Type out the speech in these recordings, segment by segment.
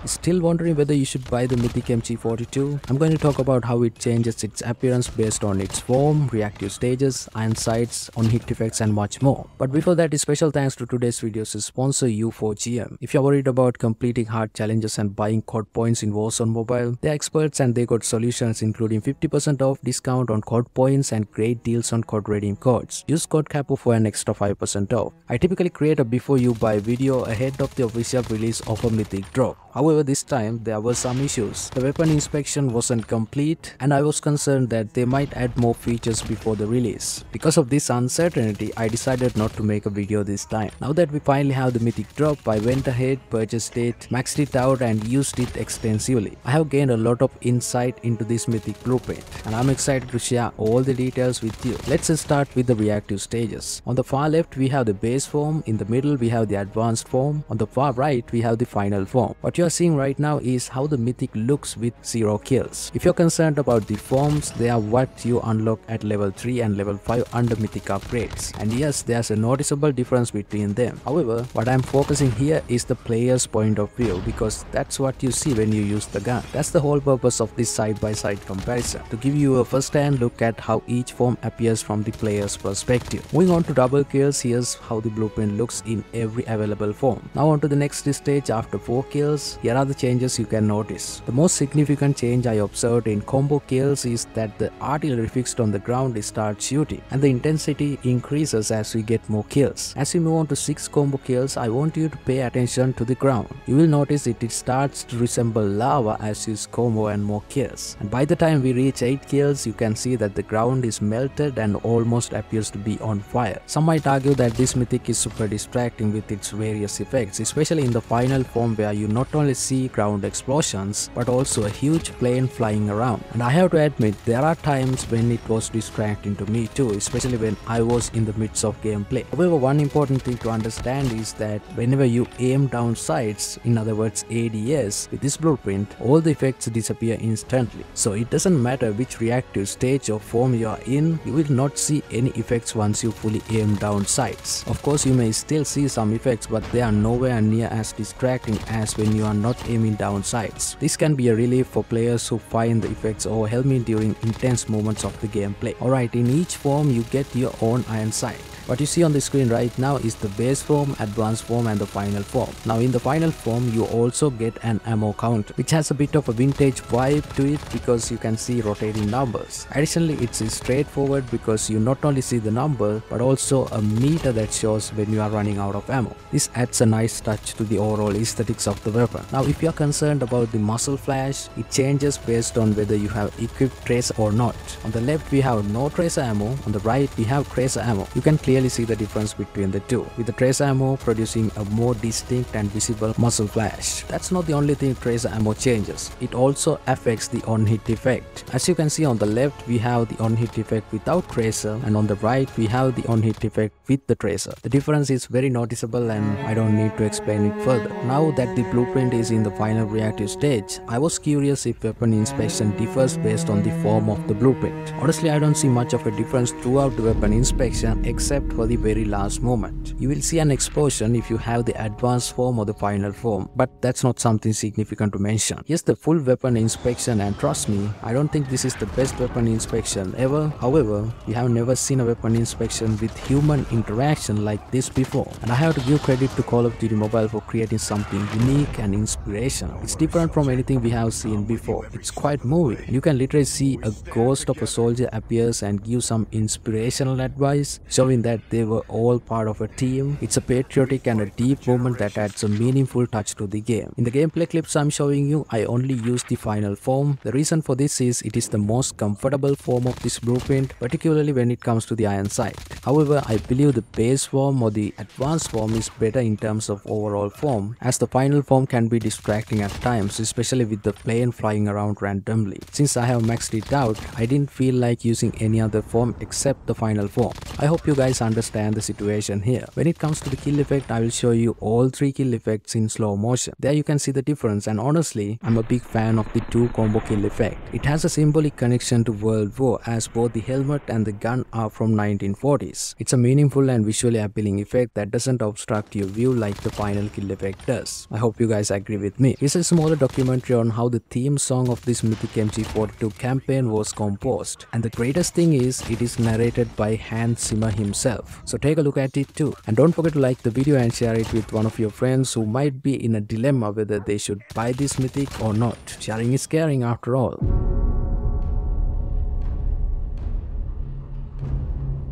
Still wondering whether you should buy the Mythic MG42? I'm going to talk about how it changes its appearance based on its form, reactive stages, iron sights, on-hit effects and much more. But before that, a special thanks to today's video's sponsor U4GM. If you're worried about completing hard challenges and buying COD points in Warzone Mobile, they're experts and they got solutions including 50% off discount on COD points and great deals on COD redeem codes. Use code CAPO for an extra 5% off. I typically create a before you buy video ahead of the official release of a Mythic drop. However, this time there were some issues. The weapon inspection wasn't complete and I was concerned that they might add more features before the release. Because of this uncertainty, I decided not to make a video this time. Now that we finally have the Mythic drop, I went ahead, purchased it, maxed it out and used it extensively. I have gained a lot of insight into this Mythic blueprint and I'm excited to share all the details with you. Let's start with the reactive stages. On the far left we have the base form, in the middle we have the advanced form, on the far right we have the final form. What you are seeing right now is how the Mythic looks with 0 kills. If you're concerned about the forms, they are what you unlock at level 3 and level 5 under Mythic upgrades. And yes, there's a noticeable difference between them. However, what I'm focusing here is the player's point of view because that's what you see when you use the gun. That's the whole purpose of this side-by-side comparison, to give you a first-hand look at how each form appears from the player's perspective. Moving on to double kills, here's how the blueprint looks in every available form. Now on to the next stage after 4 kills. Here are the changes you can notice. The most significant change I observed in combo kills is that the artillery fixed on the ground starts shooting and the intensity increases as we get more kills. As we move on to 6 combo kills, I want you to pay attention to the ground. You will notice it starts to resemble lava as you combo and more kills. And by the time we reach 8 kills, you can see that the ground is melted and almost appears to be on fire. Some might argue that this Mythic is super distracting with its various effects, especially in the final form where you not only see ground explosions but also a huge plane flying around. And I have to admit, there are times when it was distracting to me too, especially when I was in the midst of gameplay. However, one important thing to understand is that whenever you aim down sights, in other words ADS, with this blueprint, all the effects disappear instantly. So it doesn't matter which reactive stage or form you are in, you will not see any effects once you fully aim down sights. Of course, you may still see some effects, but they are nowhere near as distracting as when you are not aiming down sights. This can be a relief for players who find the effects overwhelming during intense moments of the gameplay. Alright, in each form you get your own iron sight. What you see on the screen right now is the base form, advanced form and the final form. Now in the final form you also get an ammo count, which has a bit of a vintage vibe to it because you can see rotating numbers. Additionally, it's straightforward because you not only see the number but also a meter that shows when you are running out of ammo. This adds a nice touch to the overall aesthetics of the weapon. Now if you are concerned about the muzzle flash, it changes based on whether you have equipped tracer or not. On the left we have no tracer ammo, on the right we have tracer ammo. You can clearly see the difference between the two, with the tracer ammo producing a more distinct and visible muzzle flash. That's not the only thing tracer ammo changes, it also affects the on-hit effect. As you can see, on the left we have the on-hit effect without tracer and on the right we have the on-hit effect with the tracer. The difference is very noticeable and I don't need to explain it further. Now that the blueprint is in the final reactive stage, I was curious if weapon inspection differs based on the form of the blueprint. Honestly, I don't see much of a difference throughout the weapon inspection except for the very last moment. You will see an explosion if you have the advanced form or the final form, but that's not something significant to mention. Here's the full weapon inspection and trust me, I don't think this is the best weapon inspection ever. However, we have never seen a weapon inspection with human interaction like this before. And I have to give credit to Call of Duty Mobile for creating something unique and inspirational. It's different from anything we have seen before. It's quite moving. You can literally see a ghost of a soldier appears and give some inspirational advice, showing that they were all part of a team. It's a patriotic and a deep moment that adds a meaningful touch to the game. In the gameplay clips I'm showing you, I only use the final form. The reason for this is it is the most comfortable form of this blueprint, particularly when it comes to the iron sight. However, I believe the base form or the advanced form is better in terms of overall form, as the final form can be distracting at times, especially with the plane flying around randomly. Since I have maxed it out, I didn't feel like using any other form except the final form. I hope you guys understand the situation here. When it comes to the kill effect, I will show you all 3 kill effects in slow motion. There you can see the difference, and honestly, I'm a big fan of the 2 combo kill effect. It has a symbolic connection to World War, as both the helmet and the gun are from 1940s. It's a meaningful and visually appealing effect that doesn't obstruct your view like the final kill effect does. I hope you guys agree with me. Here's a smaller documentary on how the theme song of this Mythic MG42 campaign was composed. And the greatest thing is, it is narrated by Hans Zimmer himself. So take a look at it too. And don't forget to like the video and share it with one of your friends who might be in a dilemma whether they should buy this Mythic or not. Sharing is caring after all.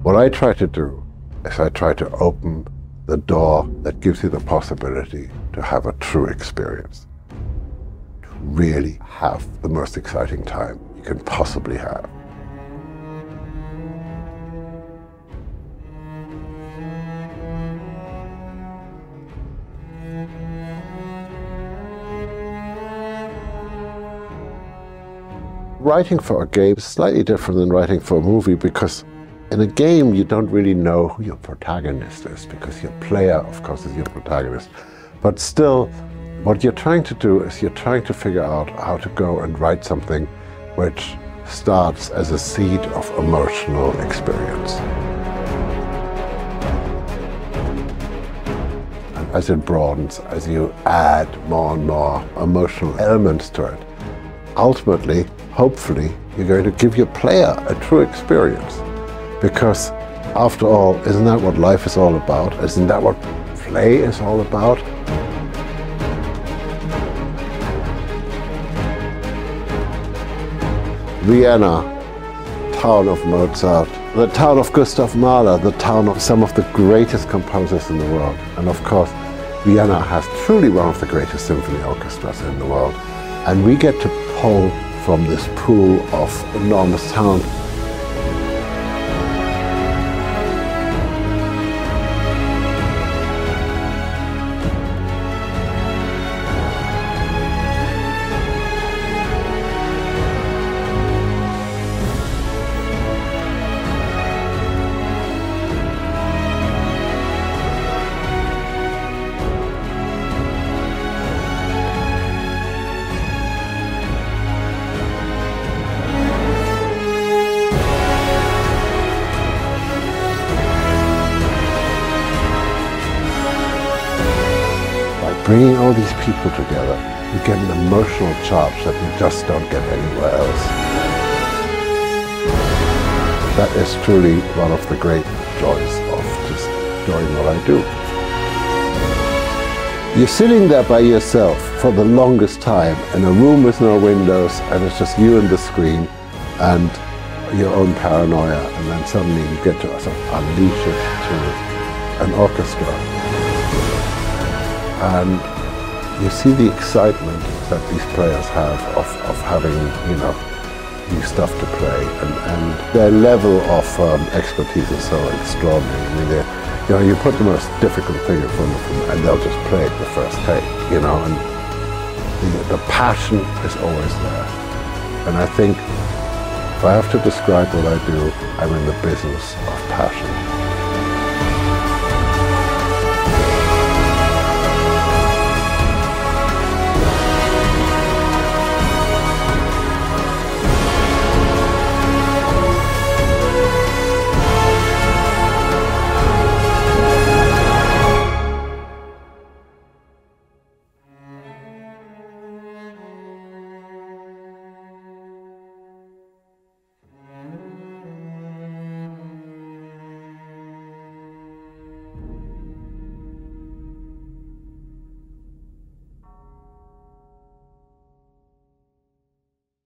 What I try to do is I try to open the door that gives you the possibility to have a true experience. To really have the most exciting time you can possibly have. Writing for a game is slightly different than writing for a movie, because in a game you don't really know who your protagonist is, because your player, of course, is your protagonist. But still, what you're trying to do is you're trying to figure out how to go and write something which starts as a seed of emotional experience. And as it broadens, as you add more and more emotional elements to it, ultimately, hopefully, you're going to give your player a true experience. Because, after all, isn't that what life is all about? Isn't that what play is all about? Vienna, town of Mozart, the town of Gustav Mahler, the town of some of the greatest composers in the world. And of course, Vienna has truly one of the greatest symphony orchestras in the world. And we get to pull from this pool of enormous sound. Bringing all these people together, you get an emotional charge that you just don't get anywhere else. That is truly one of the great joys of just doing what I do. You're sitting there by yourself for the longest time in a room with no windows, and it's just you and the screen and your own paranoia, and then suddenly you get to sort of unleash it to an orchestra. And you see the excitement that these players have of having, new stuff to play, and their level of expertise is so extraordinary. I mean, you put the most difficult thing in front of them, and they'll just play it the first take, and the passion is always there. And I think if I have to describe what I do, I'm in the business of passion.